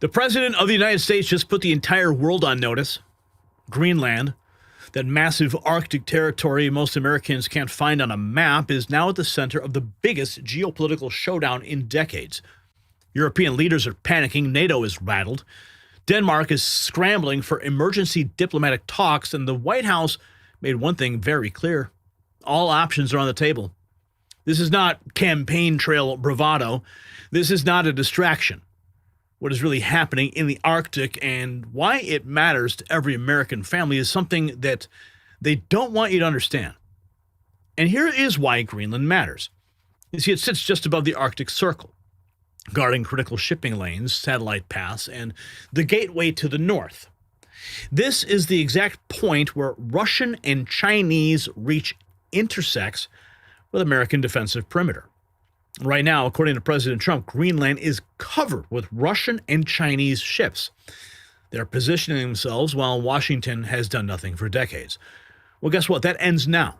The President of the United States just put the entire world on notice. Greenland, that massive Arctic territory most Americans can't find on a map, is now at the center of the biggest geopolitical showdown in decades. European leaders are panicking, NATO is rattled, Denmark is scrambling for emergency diplomatic talks, and the White House made one thing very clear. All options are on the table. This is not campaign trail bravado. This is not a distraction. What is really happening in the Arctic and why it matters to every American family is something that they don't want you to understand. And here is why Greenland matters. You see, it sits just above the Arctic Circle, guarding critical shipping lanes, satellite paths, and the gateway to the north. This is the exact point where Russian and Chinese reach intersects with American defensive perimeter. Right now, according to President Trump, Greenland is covered with Russian and Chinese ships. They're positioning themselves while Washington has done nothing for decades. Well, guess what? That ends now.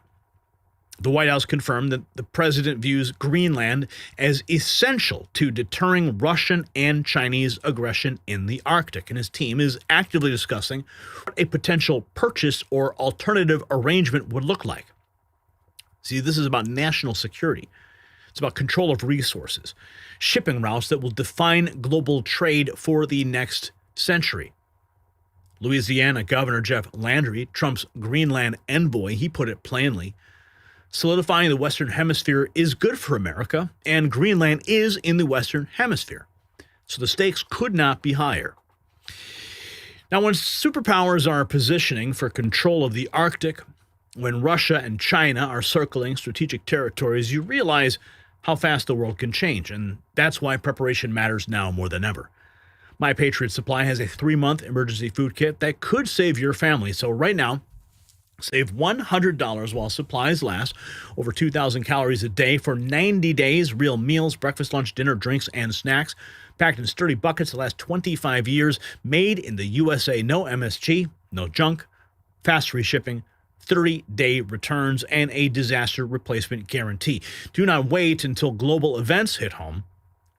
The White House confirmed that the president views Greenland as essential to deterring Russian and Chinese aggression in the Arctic, and his team is actively discussing what a potential purchase or alternative arrangement would look like. See, this is about national security. It's about control of resources, shipping routes that will define global trade for the next century. Louisiana Governor Jeff Landry, Trump's Greenland envoy, he put it plainly, solidifying the Western Hemisphere is good for America, and Greenland is in the Western Hemisphere. So the stakes could not be higher. Now, when superpowers are positioning for control of the Arctic, when Russia and China are circling strategic territories, you realize how fast the world can change, and that's why preparation matters now more than ever. My Patriot Supply has a 3-month emergency food kit that could save your family. So right now, save $100 while supplies last. Over 2,000 calories a day for 90 days. Real meals, breakfast, lunch, dinner, drinks, and snacks. Packed in sturdy buckets that last 25 years. Made in the USA. No MSG, no junk, fast free shipping, 30-day returns, and a disaster replacement guarantee. Do not wait until global events hit home.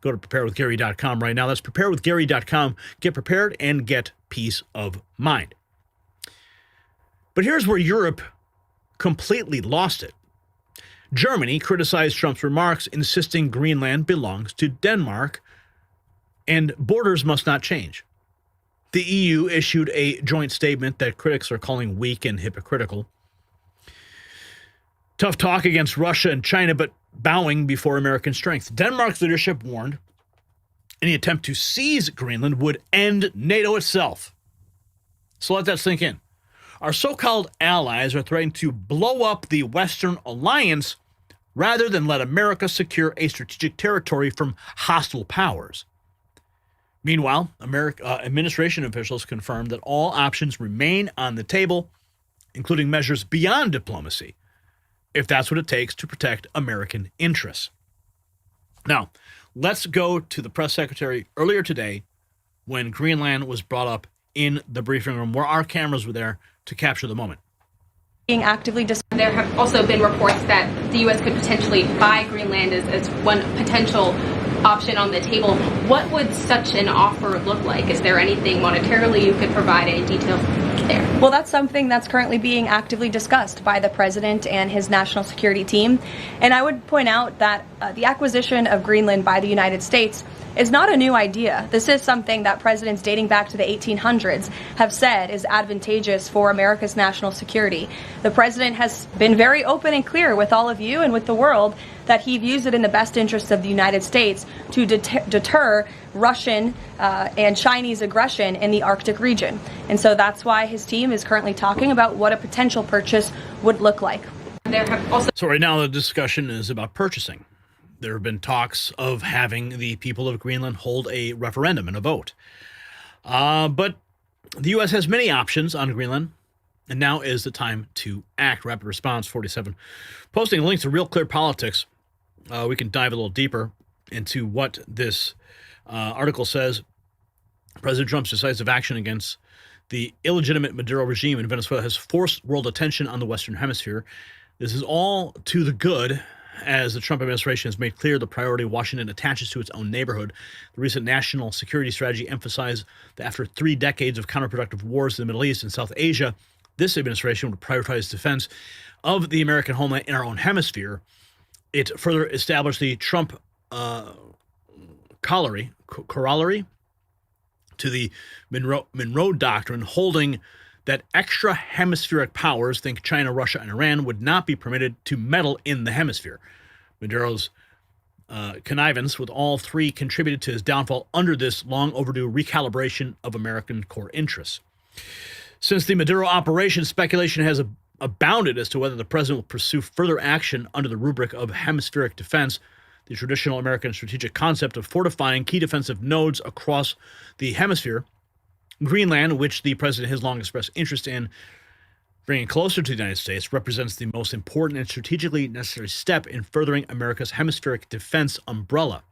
Go to preparewithgary.com right now. That's preparewithgary.com. Get prepared and get peace of mind. But here's where Europe completely lost it. Germany criticized Trump's remarks, insisting Greenland belongs to Denmark and borders must not change. The EU issued a joint statement that critics are calling weak and hypocritical. Tough talk against Russia and China, but bowing before American strength. Denmark's leadership warned any attempt to seize Greenland would end NATO itself. So let that sink in. Our so-called allies are threatening to blow up the Western alliance rather than let America secure a strategic territory from hostile powers. Meanwhile, administration officials confirmed that all options remain on the table, including measures beyond diplomacy, if that's what it takes to protect American interests. Now, let's go to the press secretary earlier today when Greenland was brought up in the briefing room, where our cameras were there to capture the moment. Being actively there have also been reports that the U.S. could potentially buy Greenland as one potential option on the table. What would such an offer look like? Is there anything monetarily you could provide, any details there? Well, that's something that's currently being actively discussed by the president and his national security team. And I would point out that the acquisition of Greenland by the United States is not a new idea. This is something that presidents dating back to the 1800s have said is advantageous for America's national security. The president has been very open and clear with all of you and with the world that he views it in the best interest of the United States to deter Russian and Chinese aggression in the Arctic region. And so that's why his team is currently talking about what a potential purchase would look like. So right now the discussion is about purchasing. There have been talks of having the people of Greenland hold a referendum and a vote. But the U.S. has many options on Greenland, and now is the time to act. Rapid Response 47. Posting links to Real Clear Politics. We can dive a little deeper into what this article says. President Trump's decisive action against the illegitimate Maduro regime in Venezuela has forced world attention on the Western Hemisphere. This is all to the good as the Trump administration has made clear the priority Washington attaches to its own neighborhood. The recent national security strategy emphasized that after 3 decades of counterproductive wars in the Middle East and South Asia, this administration would prioritize defense of the American homeland in our own hemisphere. It further established the Trump corollary to the Monroe Doctrine, holding that extra hemispheric powers, think China, Russia, and Iran, would not be permitted to meddle in the hemisphere. Maduro's connivance with all three contributed to his downfall under this long overdue recalibration of American core interests. Since the Maduro operation, speculation has abounded as to whether the president will pursue further action under the rubric of hemispheric defense, the traditional American strategic concept of fortifying key defensive nodes across the hemisphere. Greenland, which the president has long expressed interest in bringing closer to the United States, represents the most important and strategically necessary step in furthering America's hemispheric defense umbrella.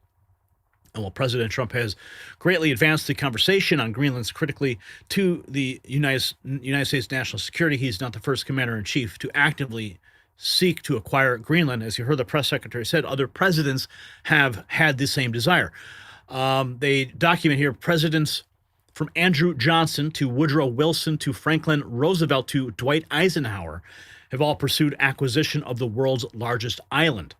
And while President Trump has greatly advanced the conversation on Greenland's critically to the United States national security, he's not the first commander-in-chief to actively seek to acquire Greenland. As you heard the press secretary said, other presidents have had the same desire. They document here presidents from Andrew Johnson to Woodrow Wilson to Franklin Roosevelt to Dwight Eisenhower have all pursued acquisition of the world's largest island.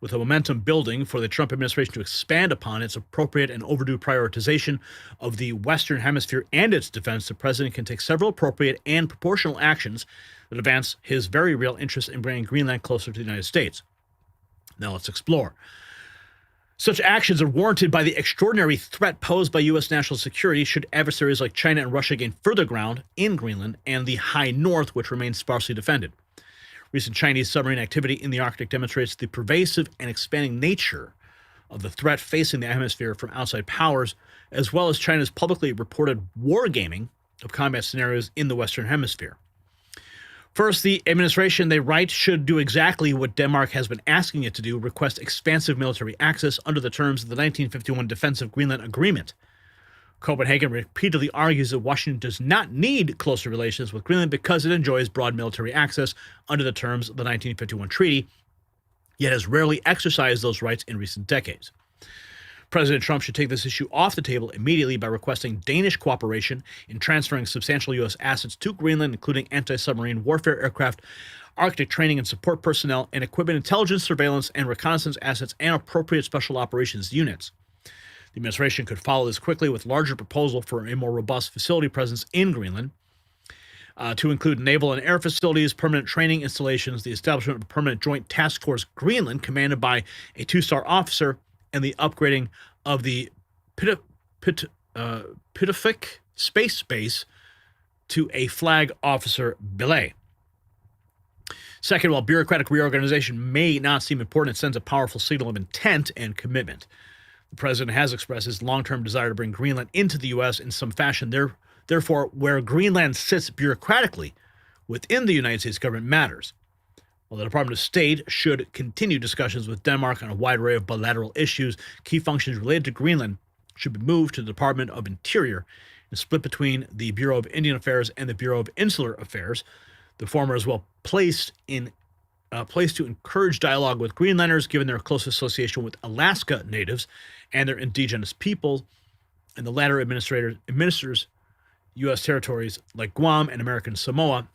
With a momentum building for the Trump administration to expand upon its appropriate and overdue prioritization of the Western Hemisphere and its defense, the president can take several appropriate and proportional actions that advance his very real interest in bringing Greenland closer to the United States. Now let's explore. Such actions are warranted by the extraordinary threat posed by U.S. national security should adversaries like China and Russia gain further ground in Greenland and the high north, which remains sparsely defended. Recent Chinese submarine activity in the Arctic demonstrates the pervasive and expanding nature of the threat facing the hemisphere from outside powers, as well as China's publicly reported wargaming of combat scenarios in the Western Hemisphere. First, the administration, they write, should do exactly what Denmark has been asking it to do, request expansive military access under the terms of the 1951 Defense of Greenland Agreement. Copenhagen repeatedly argues that Washington does not need closer relations with Greenland because it enjoys broad military access under the terms of the 1951 treaty, yet has rarely exercised those rights in recent decades. President Trump should take this issue off the table immediately by requesting Danish cooperation in transferring substantial U.S. assets to Greenland, including anti-submarine warfare aircraft, Arctic training and support personnel, and equipment, intelligence, surveillance, and reconnaissance assets, and appropriate special operations units. The administration could follow this quickly with larger proposal for a more robust facility presence in Greenland, to include naval and air facilities, permanent training installations, the establishment of a permanent joint task force Greenland commanded by a 2-star officer, and the upgrading of the Pituffik Space Base to a flag officer billet. Second, while bureaucratic reorganization may not seem important, it sends a powerful signal of intent and commitment. The president has expressed his long-term desire to bring Greenland into the U.S. in some fashion. Therefore, where Greenland sits bureaucratically within the United States government matters. While the Department of State should continue discussions with Denmark on a wide array of bilateral issues, key functions related to Greenland should be moved to the Department of Interior and split between the Bureau of Indian Affairs and the Bureau of Insular Affairs. The former is well placed to encourage dialogue with Greenlanders, given their close association with Alaska natives and their indigenous people, and the latter administers U.S. territories like Guam and American Samoa,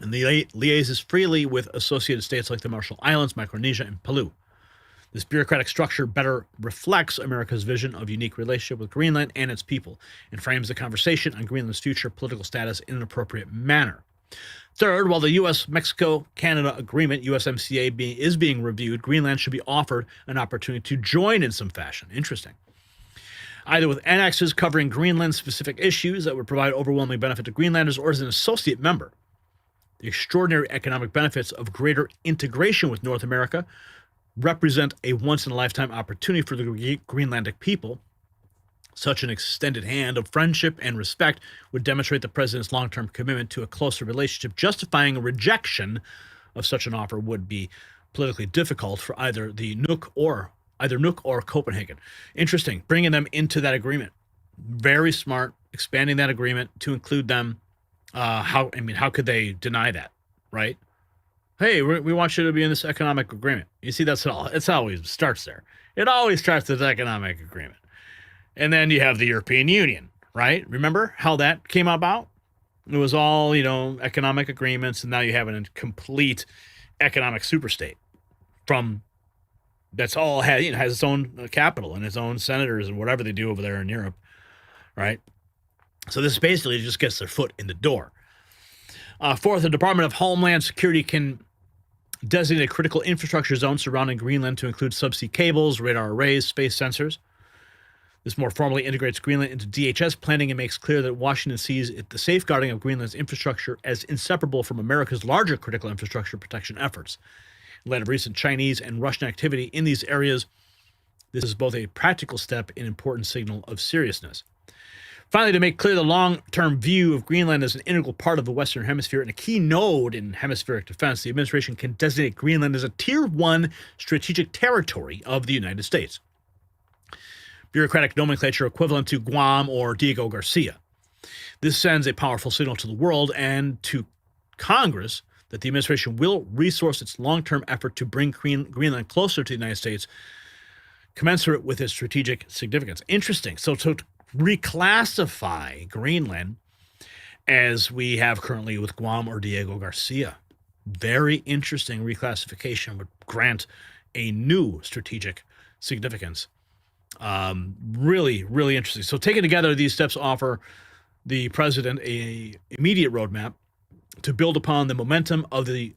and liaises freely with associated states like the Marshall Islands, Micronesia, and Palau. This bureaucratic structure better reflects America's vision of unique relationship with Greenland and its people, and frames the conversation on Greenland's future political status in an appropriate manner. Third, while the U.S.-Mexico-Canada Agreement, USMCA, is being reviewed, Greenland should be offered an opportunity to join in some fashion. Interesting. Either with annexes covering Greenland-specific issues that would provide overwhelming benefit to Greenlanders, or as an associate member. The extraordinary economic benefits of greater integration with North America represent a once-in-a-lifetime opportunity for the Greenlandic people. Such an extended hand of friendship and respect would demonstrate the president's long-term commitment to a closer relationship. Justifying a rejection of such an offer would be politically difficult for either Nuuk or Copenhagen. Interesting, bringing them into that agreement. Very smart, expanding that agreement to include them. How could they deny that, right? Hey, we want you to be in this economic agreement. You see, that's all. It always starts there. It always starts with economic agreement. And then you have the European Union, right? Remember how that came about? It was all, economic agreements, and now you have a complete economic superstate that's all has its own capital and its own senators and whatever they do over there in Europe, right? So this basically just gets their foot in the door. Fourth, the Department of Homeland Security can designate a critical infrastructure zone surrounding Greenland to include subsea cables, radar arrays, space sensors. This more formally integrates Greenland into DHS planning and makes clear that Washington sees the safeguarding of Greenland's infrastructure as inseparable from America's larger critical infrastructure protection efforts. In light of recent Chinese and Russian activity in these areas, this is both a practical step and important signal of seriousness. Finally, to make clear the long-term view of Greenland as an integral part of the Western Hemisphere and a key node in hemispheric defense, the administration can designate Greenland as a Tier 1 strategic territory of the United States. Bureaucratic nomenclature equivalent to Guam or Diego Garcia. This sends a powerful signal to the world and to Congress that the administration will resource its long-term effort to bring Greenland closer to the United States, commensurate with its strategic significance. Interesting. So to reclassify Greenland as we have currently with Guam or Diego Garcia, very interesting reclassification would grant a new strategic significance. Really, really interesting. So taken together, these steps offer the president a immediate roadmap to build upon the momentum of the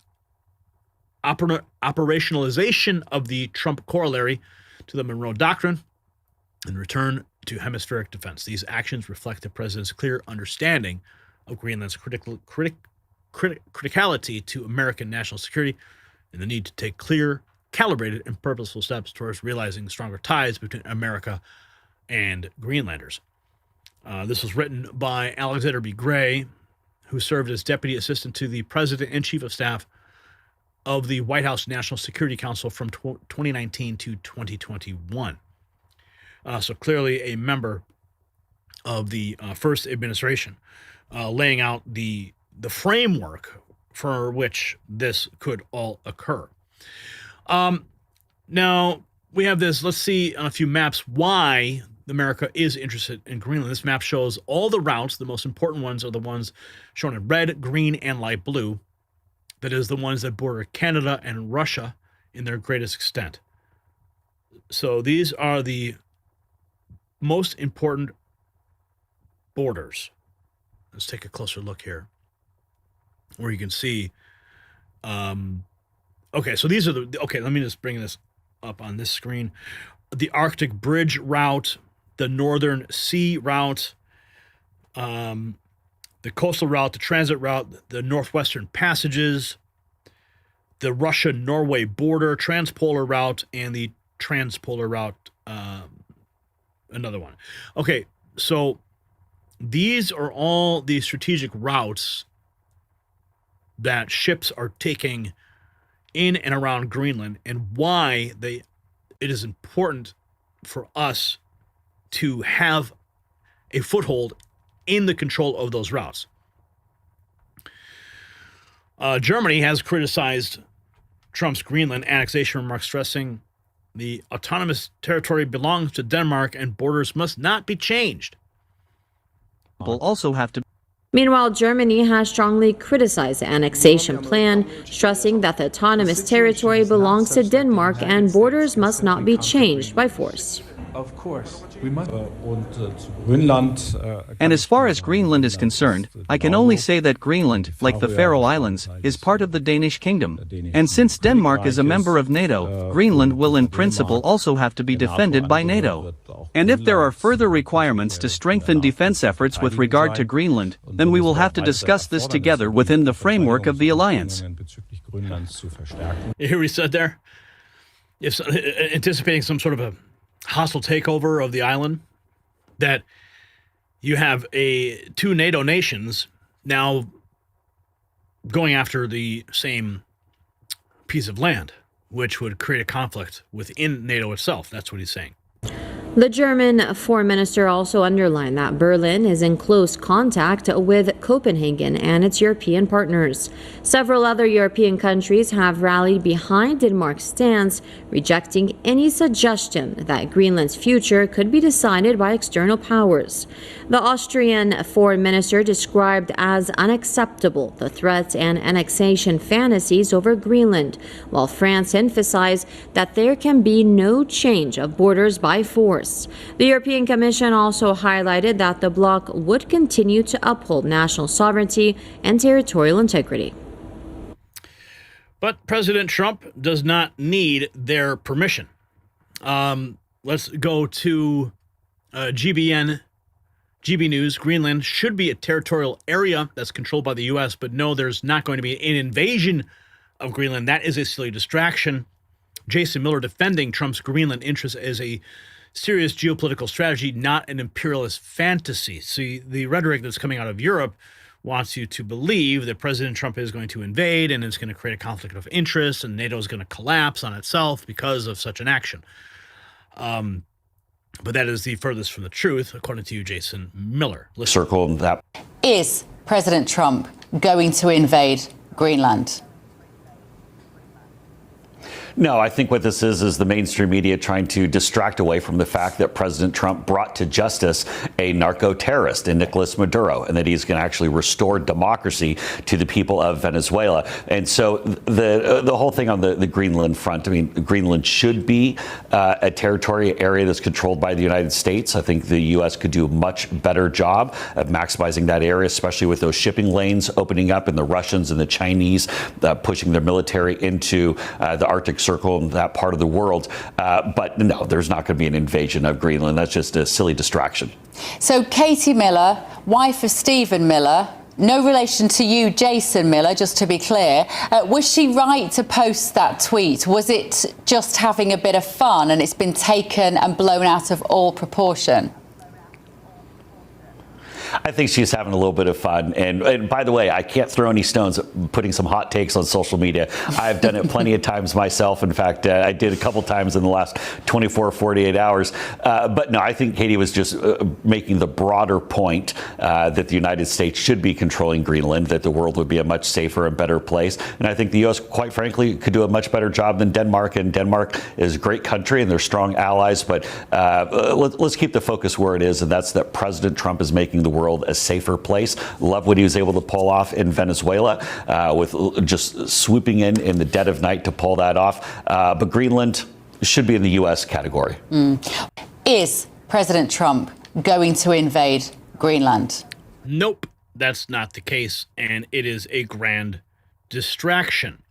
operationalization of the Trump corollary to the Monroe Doctrine and return to hemispheric defense. These actions reflect the president's clear understanding of Greenland's criticality to American national security and the need to take clear, calibrated, and purposeful steps towards realizing stronger ties between America and Greenlanders. This was written by Alexander B. Gray, who served as Deputy Assistant to the President and Chief of Staff of the White House National Security Council from 2019 to 2021. So clearly a member of the first administration, laying out the framework for which this could all occur. Now, we have this, let's see on a few maps why America is interested in Greenland. This map shows all the routes. The most important ones are the ones shown in red, green, and light blue. That is the ones that border Canada and Russia in their greatest extent. So these are the most important borders. Let's take a closer look here, where you can see. Okay, so these are okay, let me just bring this up on this screen. The Arctic Bridge route, the Northern Sea route, the coastal route, the transit route, the Northwestern Passages, the Russia-Norway border, transpolar route, and the transpolar route, another one. Okay, so these are all the strategic routes that ships are taking in and around Greenland, and why it is important for us to have a foothold in the control of those routes. Germany has criticized Trump's Greenland annexation remarks, stressing the autonomous territory belongs to Denmark and borders must not be changed. Will also have to. Meanwhile, Germany has strongly criticized the annexation plan, stressing that the autonomous territory belongs to Denmark and borders must not be changed by force. Of course, we must. And as far as Greenland is concerned, I can only say that Greenland, like the Faroe Islands, is part of the Danish kingdom. And since Denmark is a member of NATO, Greenland will in principle also have to be defended by NATO. And if there are further requirements to strengthen defense efforts with regard to Greenland, then we will have to discuss this together within the framework of the alliance. You hear what he said there? If anticipating some sort of a hostile takeover of the island, that you have two NATO nations now going after the same piece of land, which would create a conflict within NATO itself. That's what he's saying. The German foreign minister also underlined that Berlin is in close contact with Copenhagen and its European partners. Several other European countries have rallied behind Denmark's stance, rejecting any suggestion that Greenland's future could be decided by external powers. The Austrian foreign minister described as unacceptable the threats and annexation fantasies over Greenland, while France emphasized that there can be no change of borders by force. The European Commission also highlighted that the bloc would continue to uphold national sovereignty and territorial integrity. But President Trump does not need their permission. Let's go to GB News. Greenland should be a territorial area that's controlled by the U.S., but no, there's not going to be an invasion of Greenland. That is a silly distraction. Jason Miller defending Trump's Greenland interests as a serious geopolitical strategy, not an imperialist fantasy. See, the rhetoric that's coming out of Europe wants you to believe that President Trump is going to invade and it's going to create a conflict of interest and NATO is going to collapse on itself because of such an action. But that is the furthest from the truth, according to Jason Miller. Circle that. Is President Trump going to invade Greenland? No, I think what this is the mainstream media trying to distract away from the fact that President Trump brought to justice a narco-terrorist in Nicolas Maduro, and that he's going to actually restore democracy to the people of Venezuela. And so the whole thing on the Greenland front, I mean, Greenland should be a territory area that's controlled by the United States. I think the U.S. could do a much better job of maximizing that area, especially with those shipping lanes opening up and the Russians and the Chinese pushing their military into the Arctic Circle in that part of the world. But no, there's not going to be an invasion of Greenland. That's just a silly distraction. So Katie Miller, wife of Stephen Miller, no relation to you, Jason Miller, just to be clear. Was she right to post that tweet? Was it just having a bit of fun and it's been taken and blown out of all proportion? I think she's having a little bit of fun. And by the way, I can't throw any stones at putting some hot takes on social media. I've done it plenty of times myself. In fact, I did a couple times in the last 24, 48 hours. But no, I think Katie was just making the broader point that the United States should be controlling Greenland, that the world would be a much safer and better place. And I think the U.S., quite frankly, could do a much better job than Denmark. And Denmark is a great country and they're strong allies. But let's keep the focus where it is. And that's that President Trump is making the world a safer place. Love what he was able to pull off in Venezuela with just swooping in the dead of night to pull that off. But Greenland should be in the U.S. category. Is President Trump going to invade Greenland? Nope, that's not the case, and it is a grand distraction.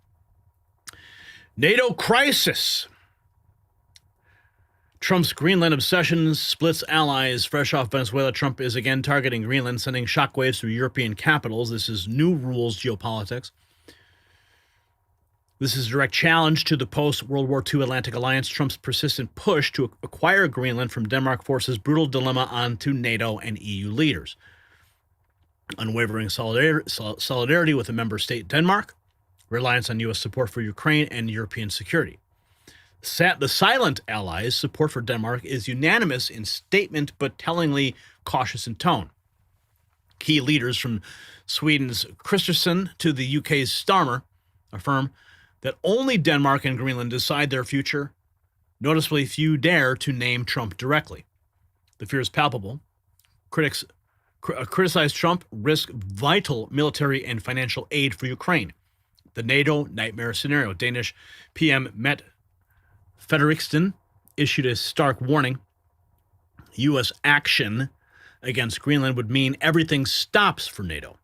NATO crisis. Trump's Greenland obsession splits allies. Fresh off Venezuela, Trump is again targeting Greenland, sending shockwaves through European capitals. This is new rules geopolitics. This is a direct challenge to the post-World War II Atlantic Alliance. Trump's persistent push to acquire Greenland from Denmark forces brutal dilemma onto NATO and EU leaders. Unwavering solidarity with a member state, Denmark, reliance on U.S. support for Ukraine and European security. The silent allies' support for Denmark is unanimous in statement, but tellingly cautious in tone. Key leaders from Sweden's Kristersson to the UK's Starmer affirm that only Denmark and Greenland decide their future. Noticeably, few dare to name Trump directly. The fear is palpable. Critics criticize Trump, risk vital military and financial aid for Ukraine. The NATO nightmare scenario. Danish PM Mette Frederiksen issued a stark warning. U.S. action against Greenland would mean everything stops for NATO.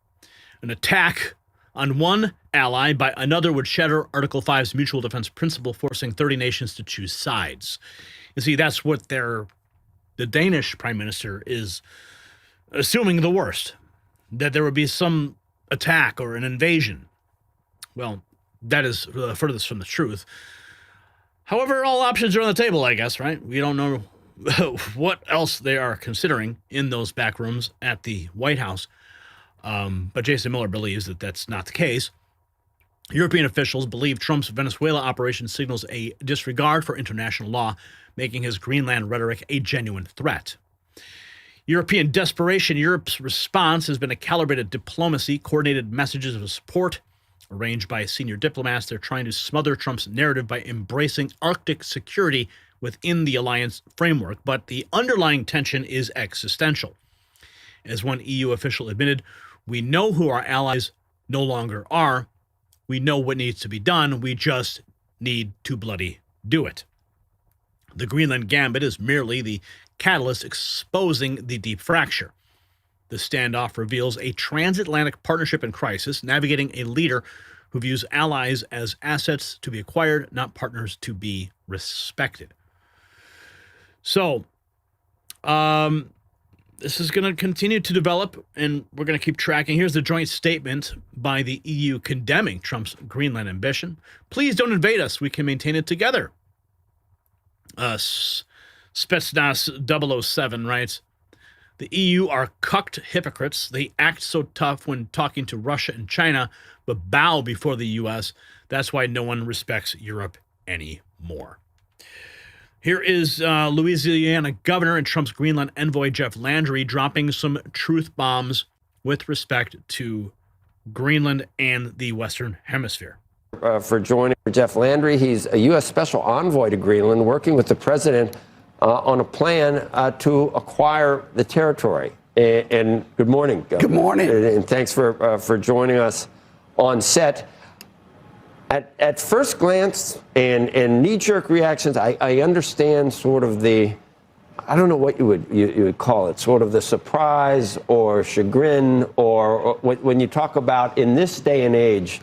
An attack on one ally by another would shatter Article 5's mutual defense principle, forcing 30 nations to choose sides. You see, that's what the Danish prime minister is assuming the worst, that there would be some attack or an invasion. Well, that is furthest from the truth. However, all options are on the table, I guess, right? We don't know what else they are considering in those back rooms at the White House. But Jason Miller believes that that's not the case. European officials believe Trump's Venezuela operation signals a disregard for international law, making his Greenland rhetoric a genuine threat. European desperation. Europe's response has been a calibrated diplomacy, coordinated messages of support, arranged by senior diplomats. They're trying to smother Trump's narrative by embracing Arctic security within the alliance framework, but the underlying tension is existential. As one EU official admitted, we know who our allies no longer are. We know what needs to be done. We just need to bloody do it. The Greenland gambit is merely the catalyst exposing the deep fracture. The standoff reveals a transatlantic partnership in crisis, navigating a leader who views allies as assets to be acquired, not partners to be respected. So, this is going to continue to develop, and we're going to keep tracking. Here's the joint statement by the EU condemning Trump's Greenland ambition. Please don't invade us. We can maintain it together. Spetsnaz 007 writes, the EU are cucked hypocrites. They act so tough when talking to Russia and China, but bow before the U.S. That's why no one respects Europe anymore. Here is Louisiana governor and Trump's Greenland envoy, Jeff Landry, dropping some truth bombs with respect to Greenland and the Western Hemisphere. For joining Jeff Landry, he's a U.S. special envoy to Greenland, working with the president on a plan to acquire the territory. And good morning, Governor. Good morning. And thanks for joining us on set. At first glance and knee-jerk reactions, I understand sort of the, I don't know what you would call it, sort of the surprise or chagrin, or when you talk about, in this day and age,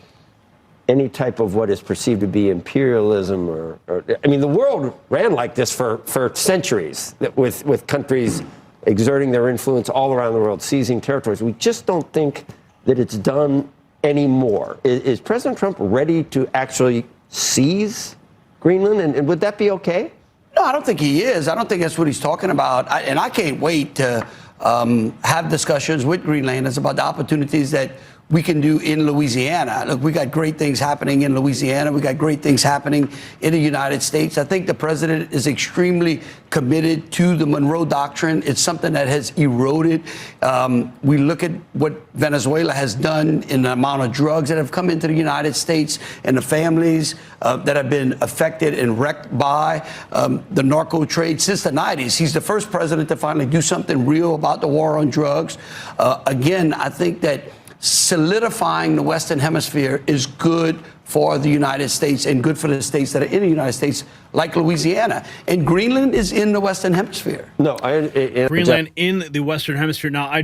any type of what is perceived to be imperialism or I mean, the world ran like this for centuries, with countries exerting their influence all around the world, seizing territories. We just don't think that it's done anymore. Is President Trump ready to actually seize Greenland, and would that be okay? No, I don't think he is. I don't think that's what he's talking about. And I can't wait to have discussions with Greenlanders about the opportunities that we can do in Louisiana. Look, we got great things happening in Louisiana. We got great things happening in the United States. I think the president is extremely committed to the Monroe Doctrine. It's something that has eroded. We look at what Venezuela has done in the amount of drugs that have come into the United States and the families that have been affected and wrecked by the narco trade since the 90s. He's the first president to finally do something real about the war on drugs. Again, I think that solidifying the Western Hemisphere is good for the United States and good for the states that are in the United States, like Louisiana. And Greenland is in the Western Hemisphere. No, Greenland in the Western Hemisphere. Now, I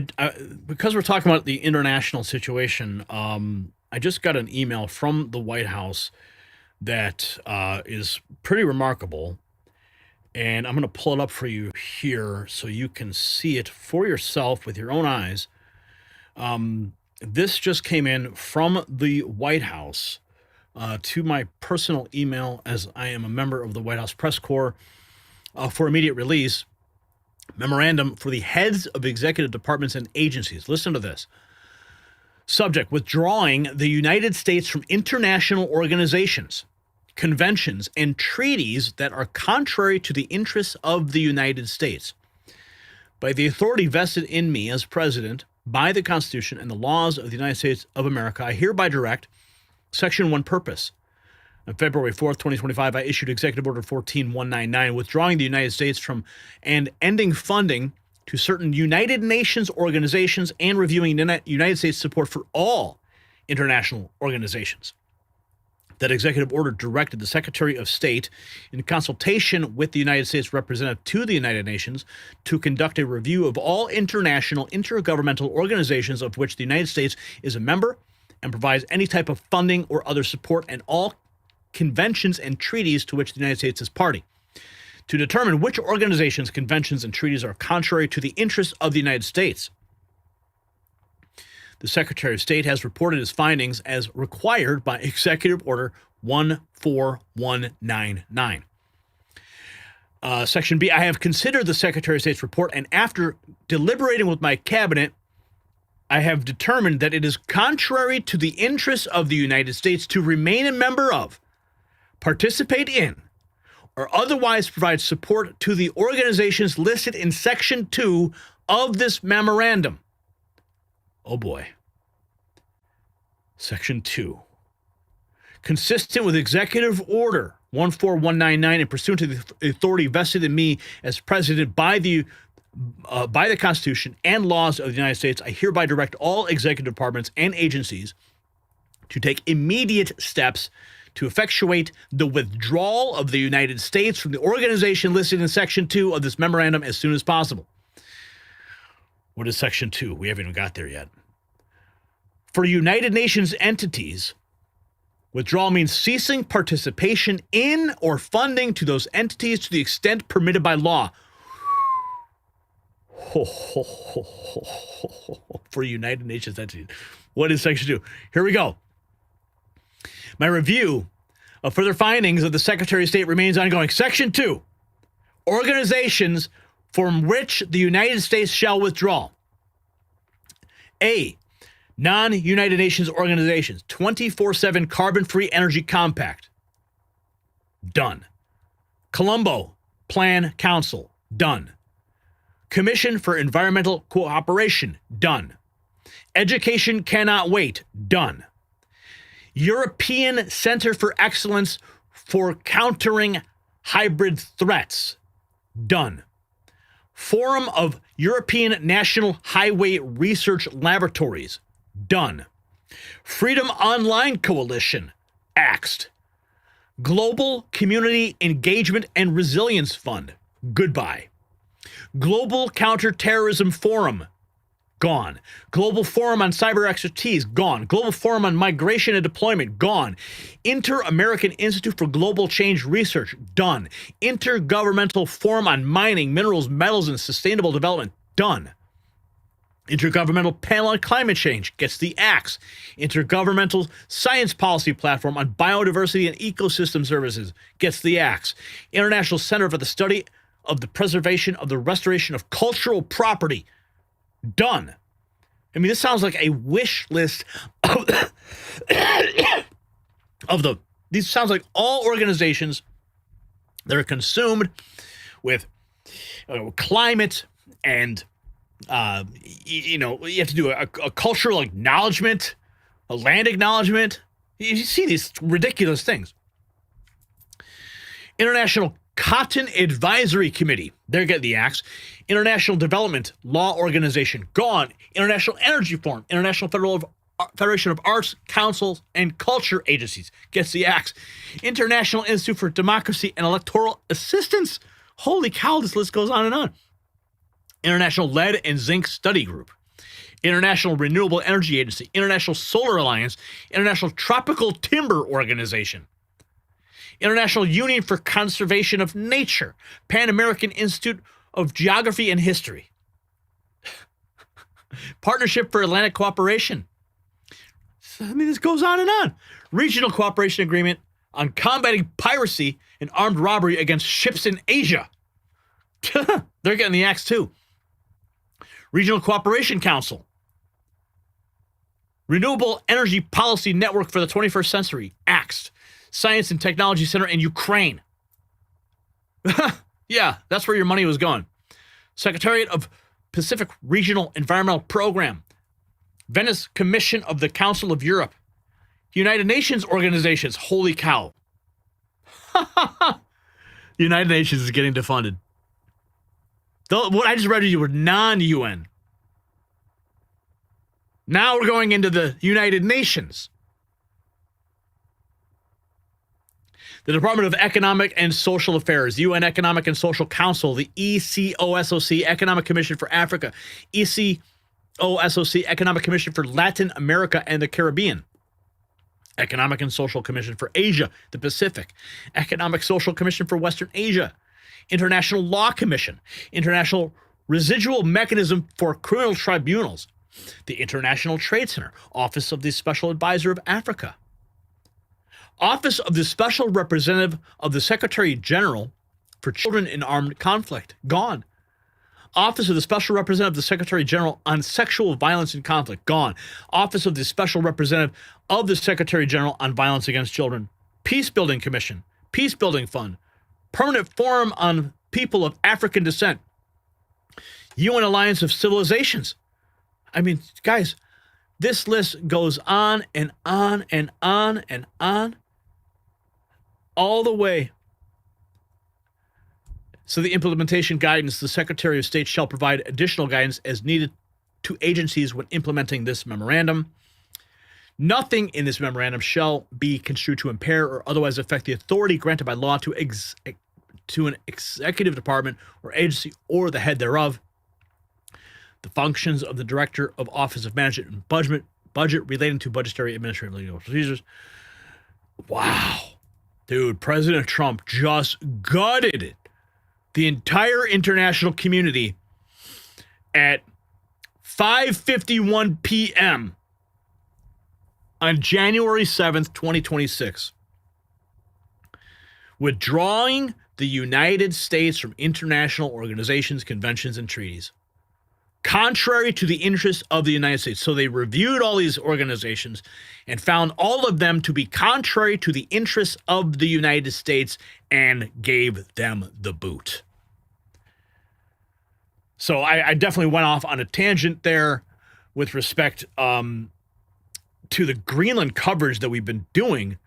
because we're talking about the international situation, I just got an email from the White House that is pretty remarkable. And I'm going to pull it up for you here so you can see it for yourself with your own eyes. This just came in from the White House to my personal email, as I am a member of the White House Press Corps, for immediate release. Memorandum for the heads of executive departments and agencies. Listen to this. Subject: withdrawing the United States from international organizations, conventions, and treaties that are contrary to the interests of the United States. By the authority vested in me as president, by the Constitution and the laws of the United States of America, I hereby direct Section 1 purpose. On February 4th, 2025, I issued Executive Order 14199, withdrawing the United States from and ending funding to certain United Nations organizations and reviewing United States support for all international organizations. That executive order directed the Secretary of State, in consultation with the United States representative to the United Nations, to conduct a review of all international intergovernmental organizations of which the United States is a member and provides any type of funding or other support, and all conventions and treaties to which the United States is party, to determine which organizations, conventions, and treaties are contrary to the interests of the United States. The Secretary of State has reported his findings as required by Executive Order 14199. Section B, I have considered the Secretary of State's report, and after deliberating with my cabinet, I have determined that it is contrary to the interests of the United States to remain a member of, participate in, or otherwise provide support to the organizations listed in Section 2 of this memorandum. Oh boy. Section 2. Consistent with Executive Order 14199 and pursuant to the authority vested in me as president by the Constitution and laws of the United States, I hereby direct all executive departments and agencies to take immediate steps to effectuate the withdrawal of the United States from the organization listed in Section 2 of this memorandum as soon as possible. What is Section 2? We haven't even got there yet. For United Nations entities, withdrawal means ceasing participation in or funding to those entities to the extent permitted by law. For United Nations entities. What is Section 2? Here we go. My review of further findings of the Secretary of State remains ongoing. Section 2. Organizations from which the United States shall withdraw. A. Non-United Nations organizations. 24/7 Carbon-Free Energy Compact. Done. Colombo Plan Council. Done. Commission for Environmental Cooperation. Done. Education Cannot Wait. Done. European Center for Excellence for Countering Hybrid Threats. Done. Forum of European National Highway Research Laboratories. Done. Freedom Online Coalition. Axed. Global Community Engagement and Resilience Fund. Goodbye. Global Counterterrorism Forum. Gone. Global Forum on Cyber Expertise. Gone. Global Forum on Migration and Deployment. Gone. Inter-American Institute for Global Change Research. Done. Intergovernmental Forum on Mining, Minerals, Metals, and Sustainable Development. Done. Intergovernmental Panel on Climate Change gets the axe. Intergovernmental Science Policy Platform on Biodiversity and Ecosystem Services gets the axe. International Center for the Study of the Preservation of the Restoration of Cultural Property. Done. I mean, this sounds like a wish list of these sounds like all organizations that are consumed with climate and you have to do a cultural acknowledgement, a land acknowledgement. You see these ridiculous things. International Cotton Advisory Committee, they're getting the axe. International Development Law Organization, gone. International Energy Forum, International Federation of Arts, Councils, and Culture Agencies gets the axe. International Institute for Democracy and Electoral Assistance. Holy cow, this list goes on and on. International Lead and Zinc Study Group, International Renewable Energy Agency, International Solar Alliance, International Tropical Timber Organization, International Union for Conservation of Nature, Pan American Institute of Geography and History, Partnership for Atlantic Cooperation. I mean, this goes on and on. Regional Cooperation Agreement on Combating Piracy and Armed Robbery Against Ships in Asia. They're getting the axe too. Regional Cooperation Council, Renewable Energy Policy Network for the 21st Century, axed. Science and Technology Center in Ukraine. Yeah, that's where your money was going. Secretariat of Pacific Regional Environmental Program, Venice Commission of the Council of Europe, United Nations organizations. Holy cow. United Nations is getting defunded. What I just read to you were non-UN. Now we're going into the United Nations. The Department of Economic and Social Affairs, UN Economic and Social Council, the ECOSOC, Economic Commission for Africa, ECOSOC, Economic Commission for Latin America and the Caribbean, Economic and Social Commission for Asia, the Pacific, Economic Social Commission for Western Asia, International Law Commission, International Residual Mechanism for Criminal Tribunals, the International Trade Center, Office of the Special Advisor of Africa, Office of the Special Representative of the Secretary General for Children in Armed Conflict, gone. Office of the Special Representative of the Secretary General on Sexual Violence and Conflict, gone. Office of the Special Representative of the Secretary General on Violence Against Children. Peace Building Commission, Peace Building Fund, Permanent Forum on People of African Descent, UN Alliance of Civilizations. I mean, guys, this list goes on and on and on and on, all the way. So the implementation guidance, the Secretary of State shall provide additional guidance as needed to agencies when implementing this memorandum. Nothing in this memorandum shall be construed to impair or otherwise affect the authority granted by law to an executive department or agency or the head thereof. The functions of the Director of Office of Management and Budget relating to budgetary, administrative, legal procedures. Wow. Dude, President Trump just gutted it. The entire international community at 5:51 p.m. on January 7th, 2026, withdrawing the United States from international organizations, conventions, and treaties, contrary to the interests of the United States. So they reviewed all these organizations and found all of them to be contrary to the interests of the United States and gave them the boot. So I definitely went off on a tangent there with respect to the Greenland coverage that we've been doing.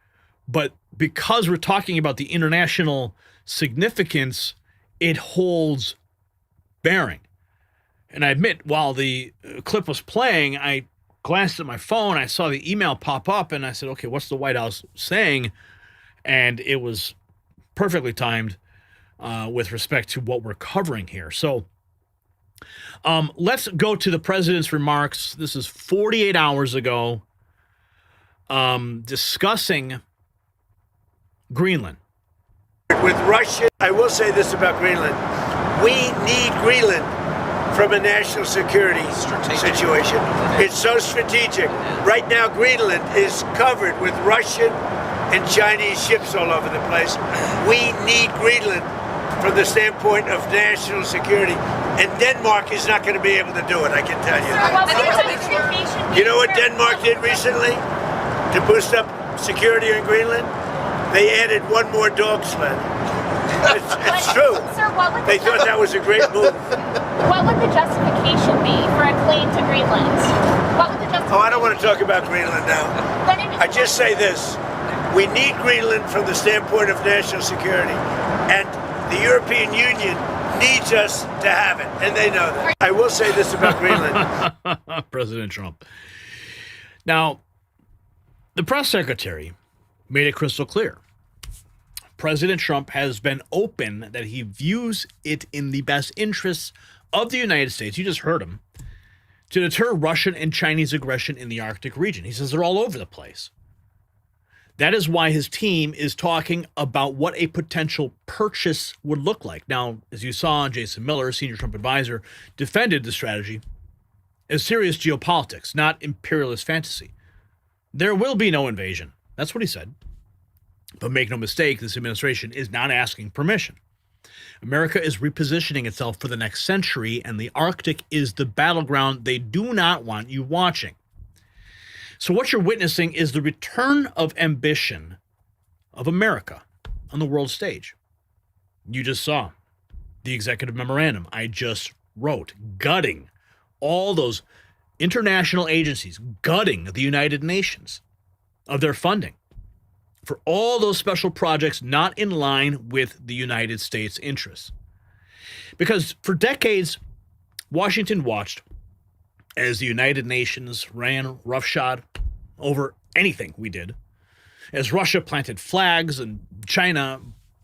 But because we're talking about the international significance, it holds bearing. And I admit, while the clip was playing, I glanced at my phone, I saw the email pop up, and I said, okay, what's the White House saying? And it was perfectly timed with respect to what we're covering here. So let's go to the president's remarks. This is 48 hours ago, discussing Greenland. With Russia, I will say this about Greenland. We need Greenland from a national security situation. It's so strategic. Right now, Greenland is covered with Russian and Chinese ships all over the place. We need Greenland from the standpoint of national security. And Denmark is not going to be able to do it, I can tell you. You know what Denmark did recently to boost up security in Greenland? They added one more dog sled. It's true. Sir, they thought that was a great move. What would the justification be for a claim to Greenland? What would the justification? Oh, I don't want to talk about Greenland now. I just say this. We need Greenland from the standpoint of national security. And the European Union needs us to have it. And they know that. I will say this about Greenland. President Trump. Now, the press secretary made it crystal clear. President Trump has been open that he views it in the best interests of the United States, you just heard him, to deter Russian and Chinese aggression in the Arctic region. He says they're all over the place. That is why his team is talking about what a potential purchase would look like. Now, as you saw, Jason Miller, senior Trump advisor, defended the strategy as serious geopolitics, not imperialist fantasy. There will be no invasion. That's what he said. But make no mistake, this administration is not asking permission. America is repositioning itself for the next century, and the Arctic is the battleground they do not want you watching. So what you're witnessing is the return of ambition of America on the world stage. You just saw the executive memorandum I just wrote, gutting all those international agencies, gutting the United Nations of their funding for all those special projects not in line with the United States interests. Because for decades, Washington watched as the United Nations ran roughshod over anything we did, as Russia planted flags and China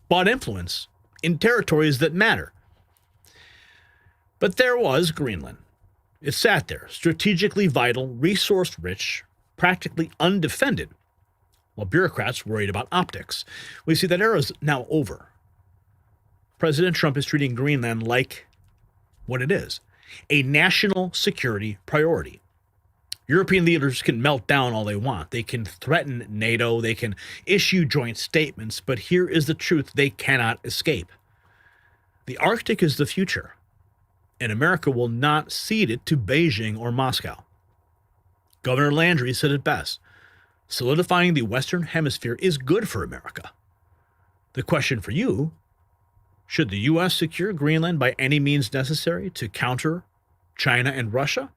bought influence in territories that matter. But there was Greenland. It sat there, strategically vital, resource-rich, practically undefended, while bureaucrats worried about optics. We see that era is now over. President Trump is treating Greenland like what it is, a national security priority. European leaders can melt down all they want. They can threaten NATO. They can issue joint statements. But here is the truth they cannot escape. The Arctic is the future. and America will not cede it to Beijing or Moscow. Governor Landry said it best: solidifying the Western Hemisphere is good for America. The question for you: should the U.S. secure Greenland by any means necessary to counter China and Russia?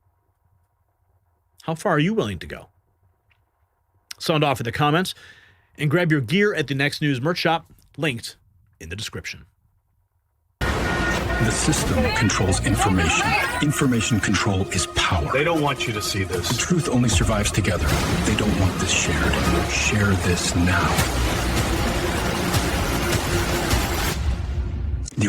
How far are you willing to go? Sound off in the comments and grab your gear at the Next News merch shop, linked in the description. The system controls information. Information control is power. They don't want you to see this. The truth only survives together. They don't want this shared. Share this now.